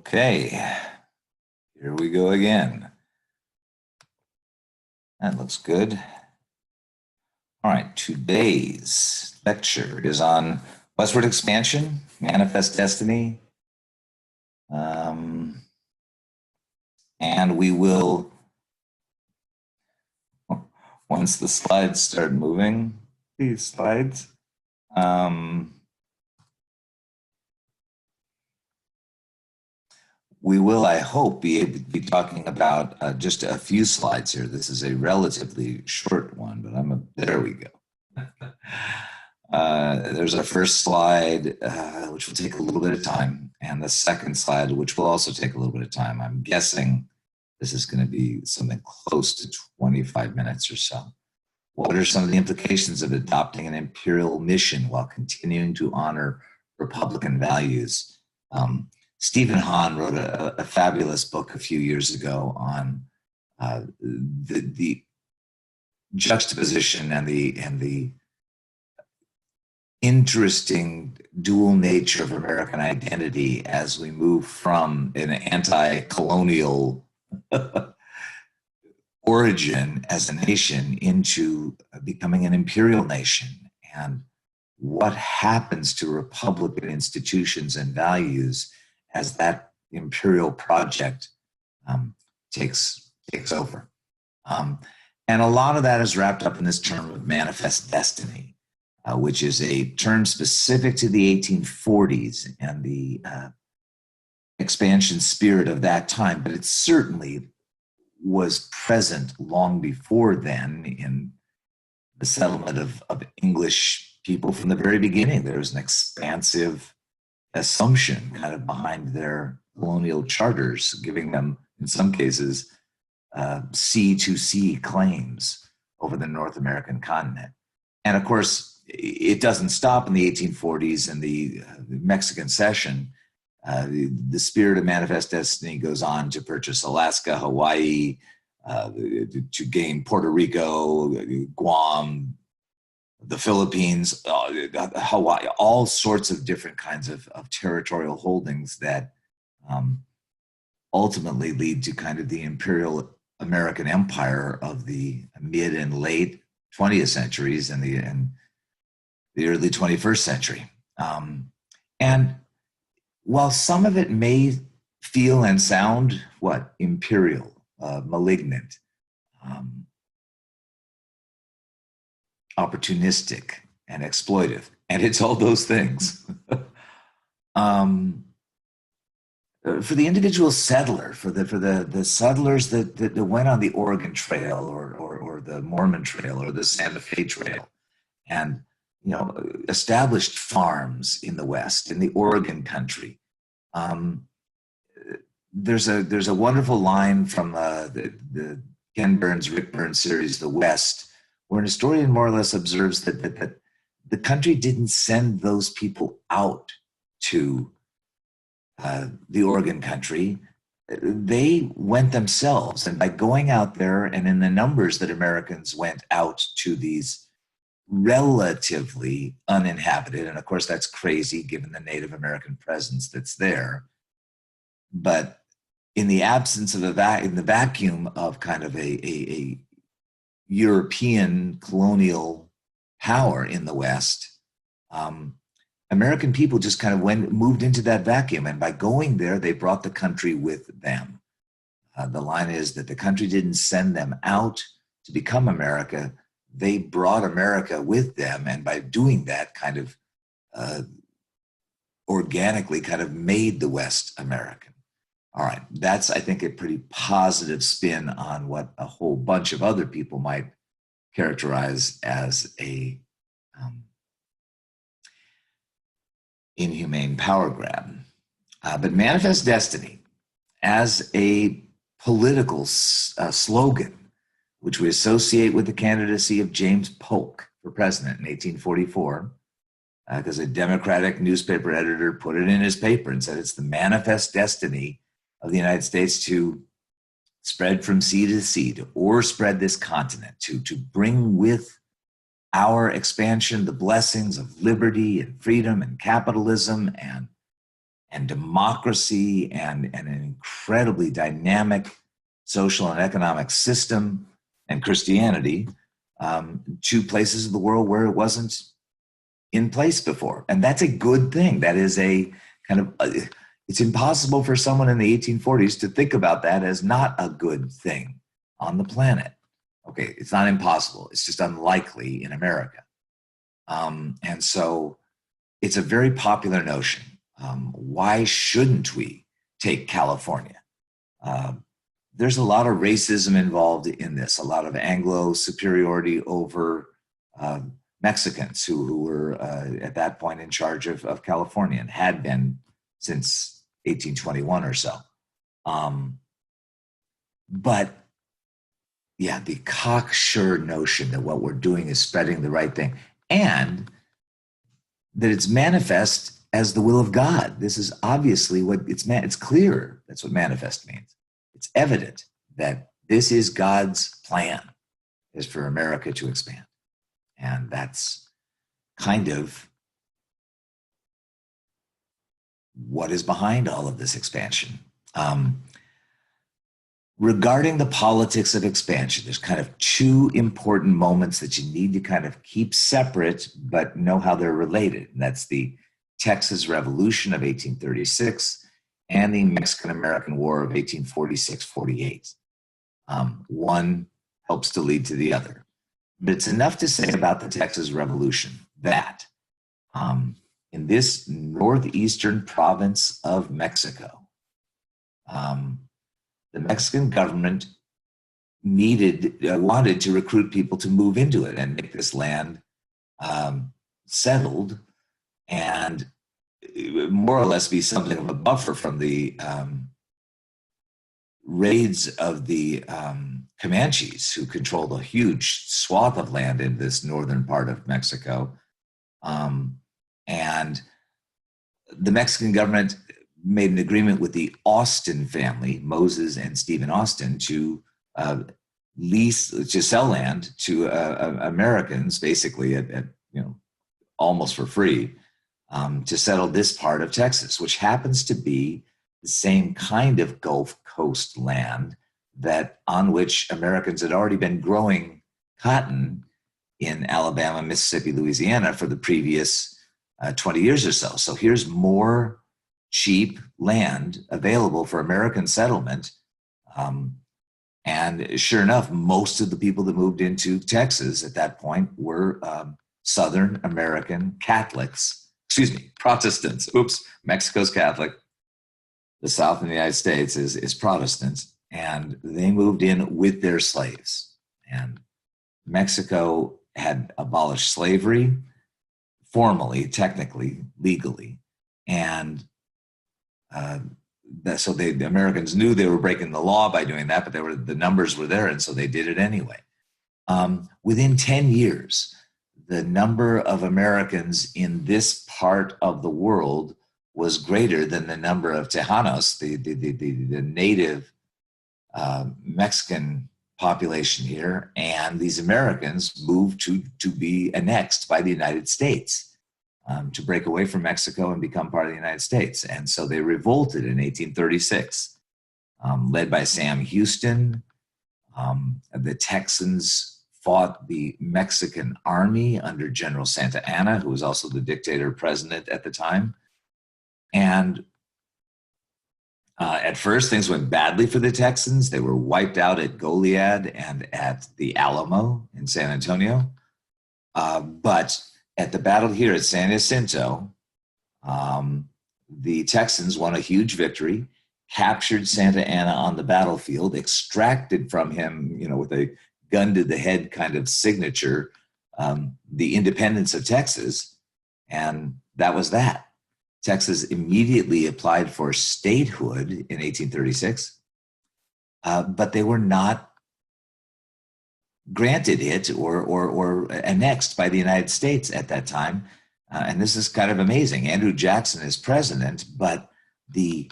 Okay, here we go again. That looks good. All right, today's lecture is on westward expansion, manifest destiny. And we will, once the slides start moving, these slides, we will, I hope, be able to be talking about just a few slides here. This is a relatively short one, but there we go. There's our first slide, which will take a little bit of time, and the second slide, which will also take a little bit of time. I'm guessing this is going to be something close to 25 minutes or so. What are some of the implications of adopting an imperial mission while continuing to honor Republican values? Stephen Hahn wrote a fabulous book a few years ago on the juxtaposition and the interesting dual nature of American identity as we move from an anti-colonial origin as a nation into becoming an imperial nation, and what happens to Republican institutions and values as that imperial project takes over. And a lot of that is wrapped up in this term of manifest destiny, which is a term specific to the 1840s and the expansion spirit of that time, but it certainly was present long before then in the settlement of English people from the very beginning. There was an expansive assumption kind of behind their colonial charters, giving them, in some cases, sea to sea claims over the North American continent. And of course, it doesn't stop in the 1840s and the Mexican cession. The spirit of manifest destiny goes on to purchase Alaska, Hawaii, to gain Puerto Rico, Guam, the Philippines, Hawaii, all sorts of different kinds of territorial holdings that ultimately lead to kind of the imperial American empire of the mid and late 20th centuries and the early 21st century. And while some of it may feel and sound, imperial, malignant, opportunistic, and exploitive, and it's all those things. For the individual settler, for the settlers that went on the Oregon Trail or the Mormon Trail or the Santa Fe Trail, and established farms in the West, in the Oregon country. There's a wonderful line from the Ken Burns, Rick Burns series, The West, where an historian more or less observes that the country didn't send those people out to the Oregon country. They went themselves, and by going out there and in the numbers that Americans went out to these relatively uninhabited, and of course that's crazy given the Native American presence that's there, but in the absence of in the vacuum of kind of a European colonial power in the West, American people just kind of moved into that vacuum, and by going there, they brought the country with them. The line is that the country didn't send them out to become America. They brought America with them, and by doing that, kind of organically kind of made the West American. All right, that's, I think, a pretty positive spin on what a whole bunch of other people might characterize as a inhumane power grab. But manifest destiny as a political slogan, which we associate with the candidacy of James Polk for president in 1844, because a Democratic newspaper editor put it in his paper and said it's the manifest destiny of the United States to spread from sea to sea, to overspread this continent, to bring with our expansion the blessings of liberty and freedom and capitalism and democracy and an incredibly dynamic social and economic system and Christianity to places of the world where it wasn't in place before. And that's a good thing. That is a kind of, it's impossible for someone in the 1840s to think about that as not a good thing on the planet. Okay, it's not impossible. It's just unlikely in America. And so it's a very popular notion. Why shouldn't we take California? There's a lot of racism involved in this, a lot of Anglo superiority over Mexicans who were at that point in charge of California and had been since 1821 or so. But yeah, the cocksure notion that what we're doing is spreading the right thing and that it's manifest as the will of God. This is obviously what it's clear. That's what manifest means. It's evident that this is God's plan, is for America to expand. And that's kind of what is behind all of this expansion. Regarding the politics of expansion, there's kind of two important moments that you need to kind of keep separate, but know how they're related. And that's the Texas Revolution of 1836 and the Mexican-American War of 1846-48. One helps to lead to the other. But it's enough to say about the Texas Revolution that in this northeastern province of Mexico, the Mexican government wanted to recruit people to move into it and make this land settled and more or less be something of a buffer from the raids of the Comanches, who controlled a huge swath of land in this northern part of Mexico. And the Mexican government made an agreement with the Austin family, Moses and Stephen Austin, to sell land to Americans, basically at almost for free, to settle this part of Texas, which happens to be the same kind of Gulf Coast land on which Americans had already been growing cotton in Alabama, Mississippi, Louisiana for the previous 20 years or so. So here's more cheap land available for American settlement. And sure enough, most of the people that moved into Texas at that point were Southern American Protestants. Mexico's Catholic. The South in the United States is Protestant, and they moved in with their slaves. And Mexico had abolished slavery formally, technically, legally. And so the Americans knew they were breaking the law by doing that, but the numbers were there, and so they did it anyway. Within 10 years, the number of Americans in this part of the world was greater than the number of Tejanos, the native Mexican population here, and these Americans moved to be annexed by the United States. To break away from Mexico and become part of the United States. And so they revolted in 1836, led by Sam Houston. The Texans fought the Mexican army under General Santa Anna, who was also the dictator president at the time. And at first, things went badly for the Texans. They were wiped out at Goliad and at the Alamo in San Antonio. But at the battle here at San Jacinto, the Texans won a huge victory, captured Santa Anna on the battlefield, extracted from him, with a gun to the head kind of signature, the independence of Texas. And that was that. Texas immediately applied for statehood in 1836, but they were not granted it or annexed by the United States at that time. And this is kind of amazing. Andrew Jackson is president, but the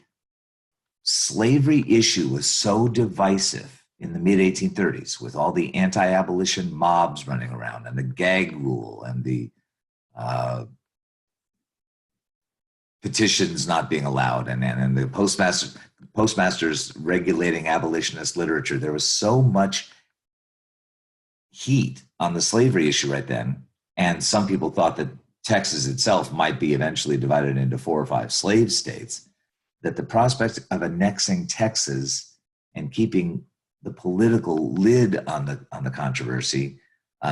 slavery issue was so divisive in the mid-1830s with all the anti-abolition mobs running around and the gag rule and the petitions not being allowed, and the postmasters regulating abolitionist literature. There was so much heat on the slavery issue right then, and some people thought that Texas itself might be eventually divided into 4 or 5 slave states, that the prospect of annexing Texas and keeping the political lid on the controversy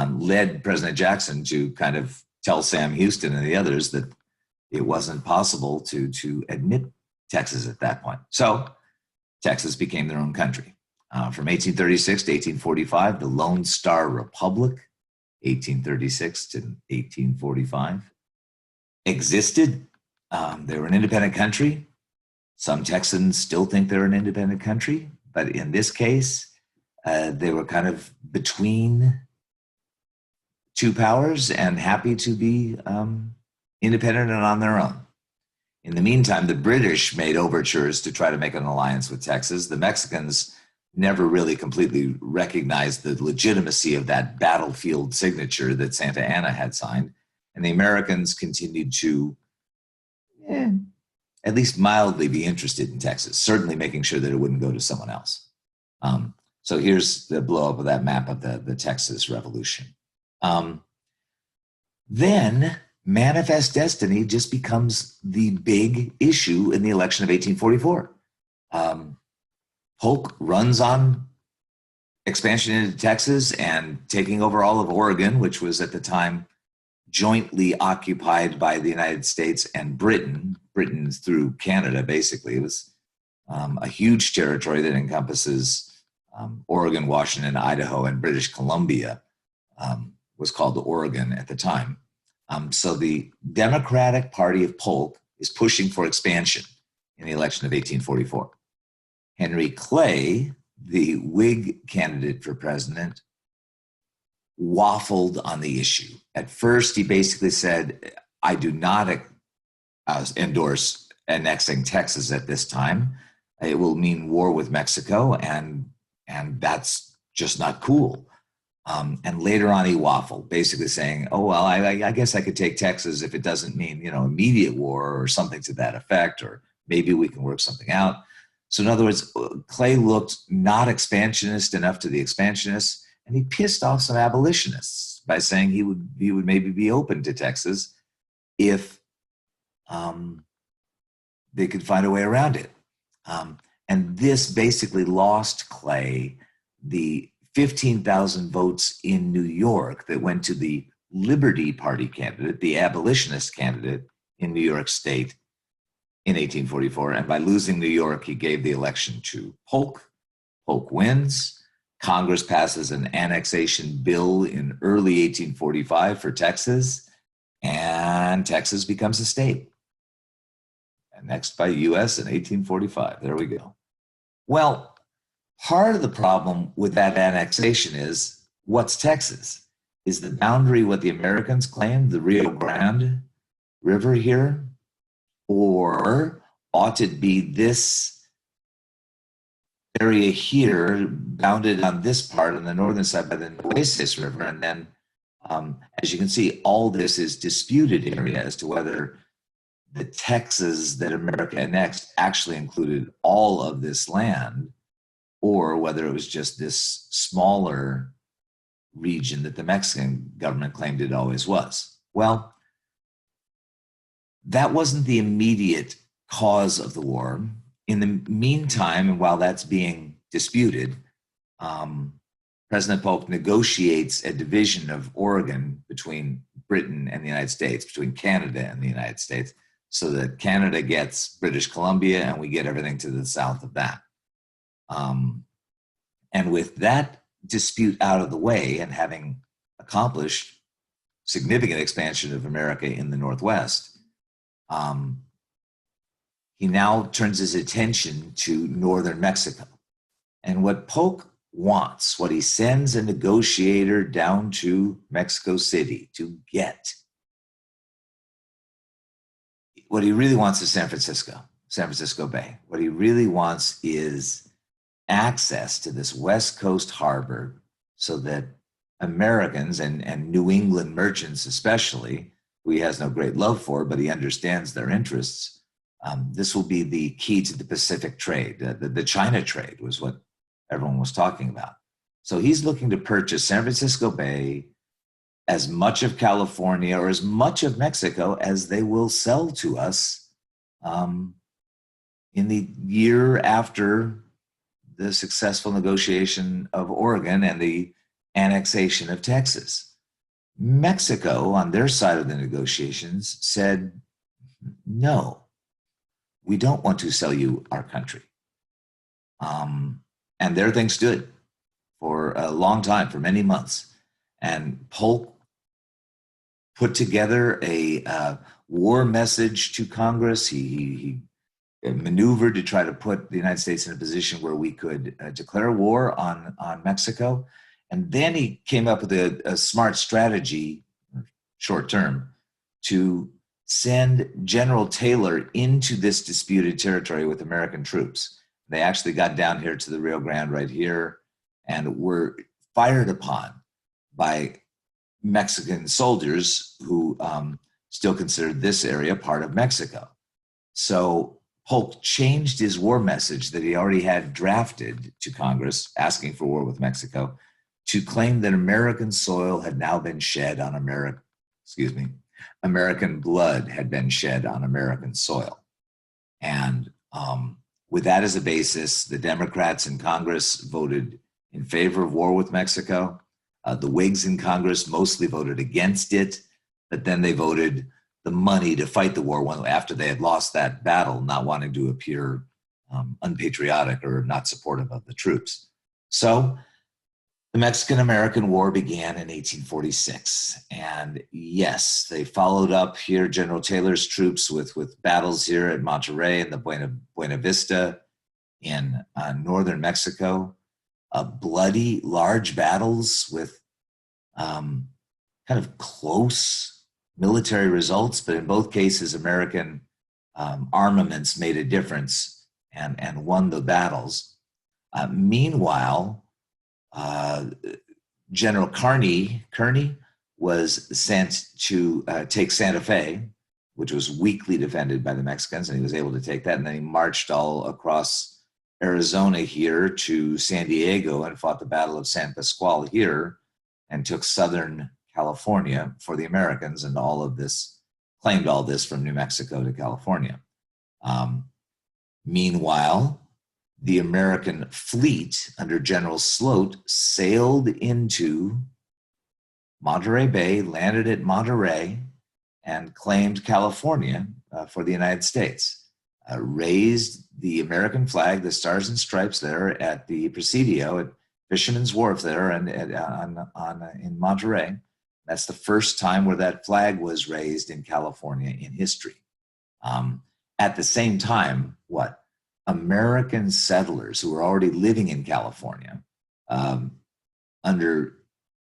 led President Jackson to kind of tell Sam Houston and the others that it wasn't possible to admit Texas at that point. So Texas became their own country. From 1836 to 1845, the Lone Star Republic, 1836 to 1845, existed. They were an independent country. Some Texans still think they're an independent country, but in this case, they were kind of between two powers and happy to be independent and on their own. In the meantime, the British made overtures to try to make an alliance with Texas. The Mexicans never really completely recognized the legitimacy of that battlefield signature that Santa Anna had signed. And the Americans continued to at least mildly be interested in Texas, certainly making sure that it wouldn't go to someone else. So here's the blow up of that map of the Texas Revolution. Then Manifest Destiny just becomes the big issue in the election of 1844. Polk runs on expansion into Texas and taking over all of Oregon, which was at the time jointly occupied by the United States and Britain. Britain through Canada, basically. It was a huge territory that encompasses Oregon, Washington, Idaho, and British Columbia. Was called Oregon at the time. So the Democratic Party of Polk is pushing for expansion in the election of 1844. Henry Clay, the Whig candidate for president, waffled on the issue. At first, he basically said, I do not endorse annexing Texas at this time. It will mean war with Mexico, and that's just not cool. And later on, he waffled, basically saying, oh, well, I guess I could take Texas if it doesn't mean, immediate war or something to that effect, or maybe we can work something out. So in other words, Clay looked not expansionist enough to the expansionists, and he pissed off some abolitionists by saying he would maybe be open to Texas if they could find a way around it. And this basically lost Clay the 15,000 votes in New York that went to the Liberty Party candidate, the abolitionist candidate in New York State in 1844. And by losing New York, he gave the election to Polk. Polk wins. Congress passes an annexation bill in early 1845 for Texas, and Texas becomes a state. Annexed by U.S. in 1845. There we go. Well, part of the problem with that annexation is, what's Texas? Is the boundary what the Americans claimed, the Rio Grande River here? Or ought it be this area here, bounded on this part on the northern side by the Nueces River? And then, as you can see, all this is disputed area as to whether the Texas that America annexed actually included all of this land, or whether it was just this smaller region that the Mexican government claimed it always was. Well, that wasn't the immediate cause of the war. In the meantime, and while that's being disputed, President Polk negotiates a division of Oregon between Britain and the United States, between Canada and the United States, so that Canada gets British Columbia and we get everything to the south of that. And with that dispute out of the way, and having accomplished significant expansion of America in the Northwest, he now turns his attention to northern Mexico. And what Polk wants, what he sends a negotiator down to Mexico City to get, what he really wants is San Francisco Bay. What he really wants is access to this West Coast harbor so that Americans and New England merchants especially, who he has no great love for, but he understands their interests, This will be the key to the Pacific trade. The China trade was what everyone was talking about. So he's looking to purchase San Francisco Bay, as much of California or as much of Mexico as they will sell to us in the year after the successful negotiation of Oregon and the annexation of Texas. Mexico, on their side of the negotiations, said, no, we don't want to sell you our country. And their thing stood for a long time, for many months. And Polk put together a war message to Congress. He maneuvered to try to put the United States in a position where we could declare war on Mexico. And then he came up with a smart strategy, short term, to send General Taylor into this disputed territory with American troops. They actually got down here to the Rio Grande right here and were fired upon by Mexican soldiers who still considered this area part of Mexico. So Polk changed his war message that he already had drafted to Congress, asking for war with Mexico, to claim that American soil had now been shed on American blood had been shed on American soil. And with that as a basis, the Democrats in Congress voted in favor of war with Mexico. The Whigs in Congress mostly voted against it, but then they voted the money to fight the war after they had lost that battle, not wanting to appear unpatriotic or not supportive of the troops. So the Mexican-American War began in 1846. And yes, they followed up here General Taylor's troops with battles here at Monterrey and the Buena Vista in northern Mexico. Bloody, large battles with kind of close military results, but in both cases, American armaments made a difference and won the battles. Meanwhile, General Kearny was sent to take Santa Fe, which was weakly defended by the Mexicans, and he was able to take that. And then he marched all across Arizona here to San Diego and fought the Battle of San Pasqual here and took Southern California for the Americans, and claimed all this from New Mexico to California. Meanwhile, the American fleet under General Sloat sailed into Monterey Bay, landed at Monterey, and claimed California for the United States. Raised the American flag, the Stars and Stripes there at the Presidio at Fisherman's Wharf there in Monterey. That's the first time where that flag was raised in California in history. At the same time, American settlers who were already living in California under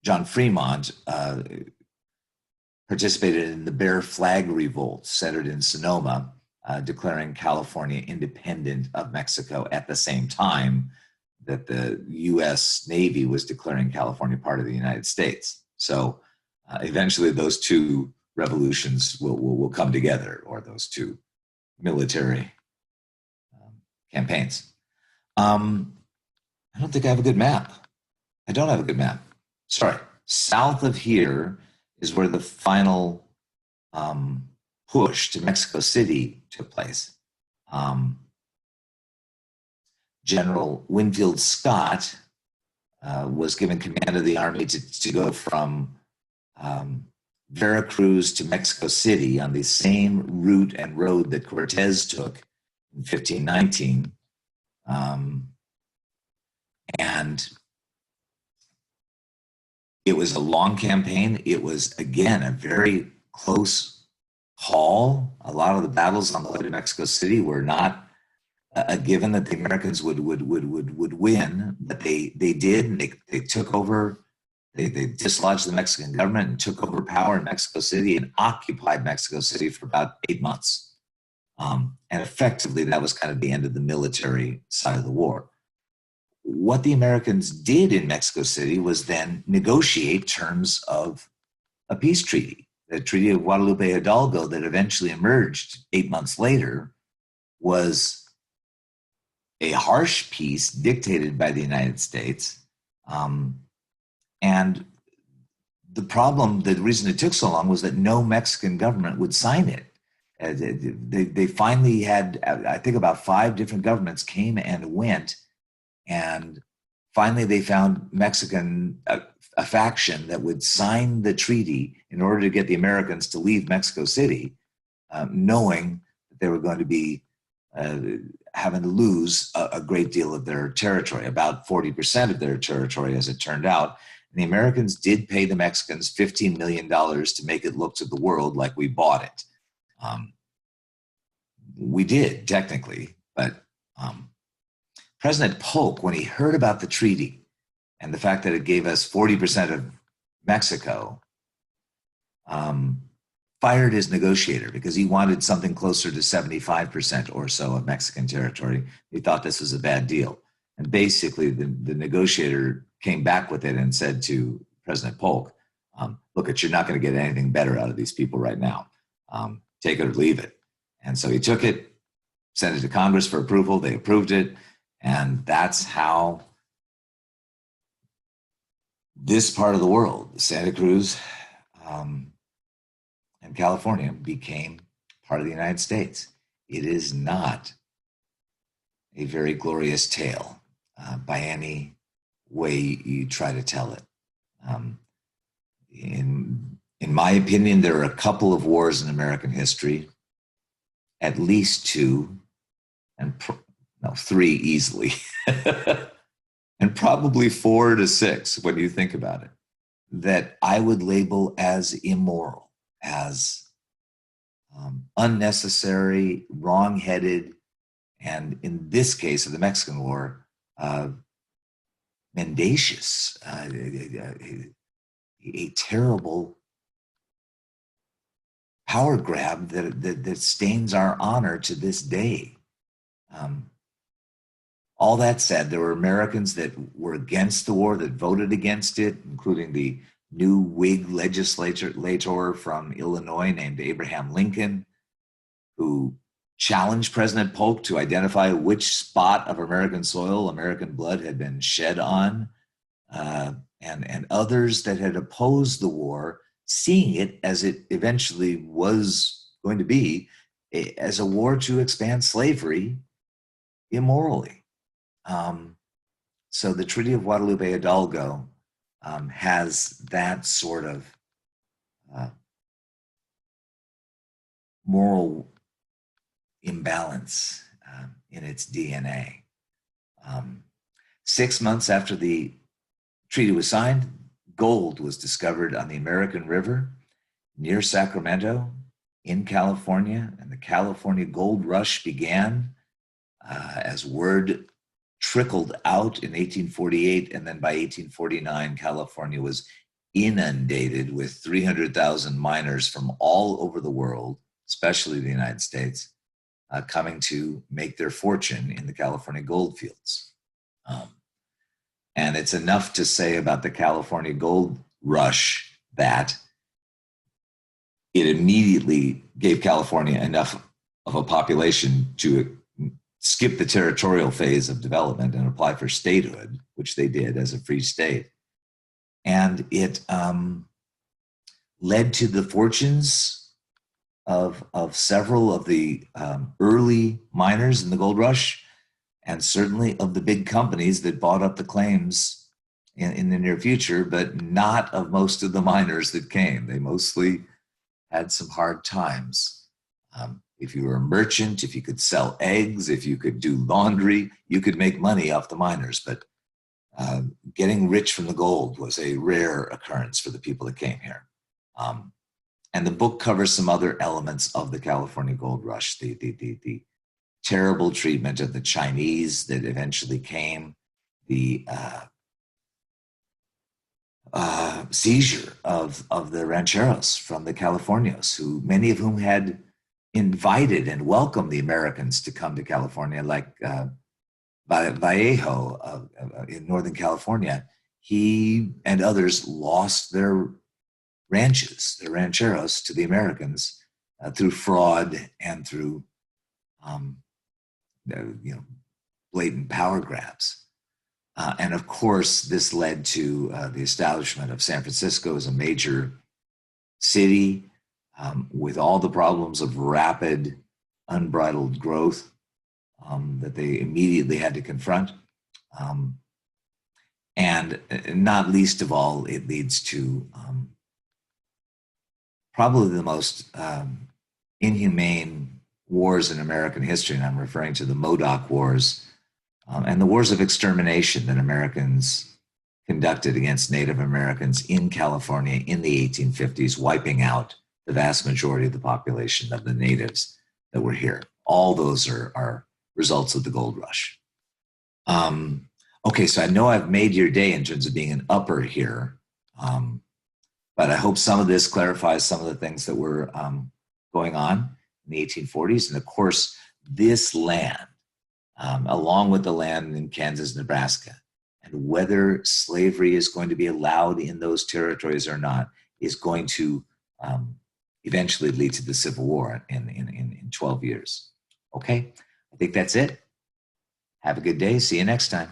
John Fremont participated in the Bear Flag Revolt centered in Sonoma, declaring California independent of Mexico at the same time that the U.S. Navy was declaring California part of the United States. So eventually those two revolutions will come together, or those two military campaigns. I don't think I have a good map. I don't have a good map. Sorry. South of here is where the final push to Mexico City took place. General Winfield Scott was given command of the army to go from Veracruz to Mexico City on the same route and road that Cortez took in 1519. And it was a long campaign. It was, again, a very close call. A lot of the battles on the way to Mexico City were not a given that the Americans would win, but they did, and they took over. They dislodged the Mexican government and took over power in Mexico City and occupied Mexico City for about 8 months. And effectively, that was kind of the end of the military side of the war. What the Americans did in Mexico City was then negotiate terms of a peace treaty, the Treaty of Guadalupe Hidalgo that eventually emerged 8 months later, was a harsh peace dictated by the United States. And the reason it took so long was that no Mexican government would sign it. They finally had, I think about 5 different governments came and went, and finally they found a faction that would sign the treaty in order to get the Americans to leave Mexico City, knowing that they were going to be having to lose a great deal of their territory, about 40% of their territory, as it turned out. And the Americans did pay the Mexicans $15 million to make it look to the world like we bought it. We did, technically, but President Polk, when he heard about the treaty and the fact that it gave us 40% of Mexico, fired his negotiator because he wanted something closer to 75% or so of Mexican territory. He thought this was a bad deal. And basically, the negotiator came back with it and said to President Polk, look, you're not going to get anything better out of these people right now. Take it or leave it. And so he took it, sent it to Congress for approval. They approved it. And that's how this part of the world, Santa Cruz and California, became part of the United States. It is not a very glorious tale by any way you try to tell it. In my opinion, there are a couple of wars in American history, at least 2, and 3 easily, and probably 4 to 6 when you think about it, that I would label as immoral, as unnecessary, wrong-headed, and in this case of the Mexican War, mendacious, a terrible power grab that stains our honor to this day. All that said, there were Americans that were against the war, that voted against it, including the new Whig legislator from Illinois named Abraham Lincoln, who challenged President Polk to identify which spot of American soil American blood had been shed on, and others that had opposed the war, seeing it as it eventually was going to be, as a war to expand slavery immorally. So the Treaty of Guadalupe Hidalgo has that sort of moral imbalance in its DNA. 6 months after the treaty was signed, gold was discovered on the American River near Sacramento in California, and the California gold rush began as word trickled out in 1848, and then by 1849, California was inundated with 300,000 miners from all over the world, especially the United States, coming to make their fortune in the California gold fields. And it's enough to say about the California gold rush that it immediately gave California enough of a population to skip the territorial phase of development and apply for statehood, which they did as a free state. And it led to the fortunes of several of the early miners in the gold rush, and certainly of the big companies that bought up the claims in the near future, but not of most of the miners that came. They mostly had some hard times. If you were a merchant, if you could sell eggs, if you could do laundry, you could make money off the miners. But getting rich from the gold was a rare occurrence for the people that came here. And the book covers some other elements of the California gold rush, the terrible treatment of the Chinese that eventually came, the seizure of the rancheros from the Californios, who many of whom had invited and welcomed the Americans to come to California, like Vallejo in Northern California. He and others lost their ranches, their rancheros, to the Americans through fraud and through blatant power grabs. And of course, this led to the establishment of San Francisco as a major city with all the problems of rapid, unbridled growth that they immediately had to confront. And not least of all, it leads to probably the most inhumane wars in American history, and I'm referring to the Modoc Wars and the wars of extermination that Americans conducted against Native Americans in California in the 1850s, wiping out the vast majority of the population of the natives that were here. All those are results of the gold rush. Okay, so I know I've made your day in terms of being an upper here, but I hope some of this clarifies some of the things that were going on in the 1840s. And of course, this land, along with the land in Kansas, Nebraska, and whether slavery is going to be allowed in those territories or not, is going to eventually lead to the Civil War in 12 years. Okay, I think that's it. Have a good day. See you next time.